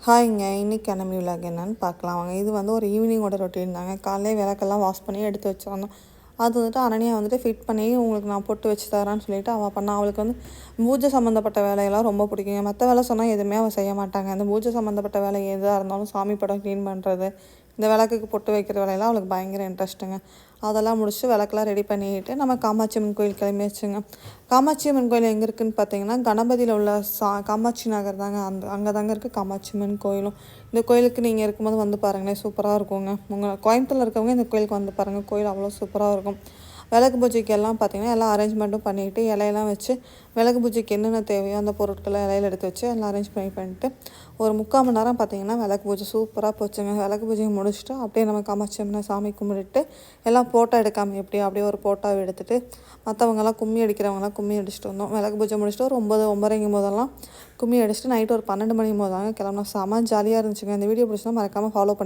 ஹாய்ங்க. இன்னைக்கான விலாக் என்னன்னு பார்க்கலாம் வாங்க. இது வந்து ஒரு ஈவினிங்கோட ரொட்டீன் தாங்க. காலையிலே விளக்கெல்லாம் வாஷ் பண்ணி எடுத்து வச்சிடணும். அது வந்துட்டு அனன்யா வந்துட்டு ஃபிட் பண்ணி உங்களுக்கு நான் பொட்டு வச்சு தரேன்னு சொல்லிட்டு அவள் பண்ணா. அவளுக்கு வந்து பூஜை சம்மந்தப்பட்ட வேலையெல்லாம் ரொம்ப பிடிக்குங்க. மற்ற வேலை சொன்னால் எதுவுமே அவள் செய்ய மாட்டாங்க. அந்த பூஜை சம்மந்தப்பட்ட வேலை எதாக இருந்தாலும் சாமி படம் க்ளீன் பண்ணுறது, இந்த விளக்குக்கு பொட்டு வைக்கிற வேலையெல்லாம் அவளுக்கு பயங்கர இன்ட்ரெஸ்ட்டுங்க. அதெல்லாம் முடிச்சுட்டு விளக்கெல்லாம் ரெடி பண்ணிட்டு நம்ம காமாட்சி அம்மன் கோயில் கிளம்பியாச்சுங்க. காமாட்சி அம்மன் கோயில் எங்கே இருக்குதுன்னு பார்த்தீங்கன்னா, கணபதியில் உள்ள காமாட்சி நகர் தாங்க. அங்கே தாங்க இருக்குது காமாட்சி அம்மன் கோயிலும். இந்த கோயிலுக்கு நீங்கள் இருக்கும்போது வந்து பாருங்களேன், சூப்பராக இருக்குங்க. உங்கள் கோயம்புத்தூரில் இருக்கவங்க இந்த கோயிலுக்கு வந்து பாருங்கள், கோயில் அவ்வளோ சூப்பராக இருக்கும். விளக்கு பூஜைக்கு எல்லாம் பார்த்திங்கன்னா எல்லா அரேஞ்ச்மெண்ட்டும் பண்ணிவிட்டு இலையெல்லாம் வச்சு விளக்கு பூஜைக்கு என்னென்ன தேவையோ அந்த பொருட்களை இலையில எடுத்து வச்சு எல்லாம் அரேஞ்ச் பண்ணிட்டு ஒரு 3/4 மணி நேரம் பார்த்திங்கன்னா விளக்கு பூஜை சூப்பராக போச்சுங்க. விளக்கு பூஜையை முடிச்சுட்டு அப்படியே நம்ம காமாட்சி அம்மனை சாமி கும்பிட்டுட்டு எல்லாம் ஃபோட்டோ எடுக்காமல் எப்படியோ அப்படியே ஒரு ஃபோட்டோவை எடுத்துகிட்டு மற்றவங்கெல்லாம் கும்மி அடிக்கிறவங்கலாம் கும்மி அடிச்சுட்டு வந்தோம். விளக்கு பூஜை முடிச்சுட்டு ஒரு 9 போதெல்லாம் கும்மி அடிச்சுட்டு நைட்டு ஒரு 12 மணி போது தாங்க கிளம்புனோம். செம ஜாலியாக இருந்துச்சுங்க. இந்த வீடியோ பிடிச்சா மறக்காமல் ஃபாலோ பண்ணி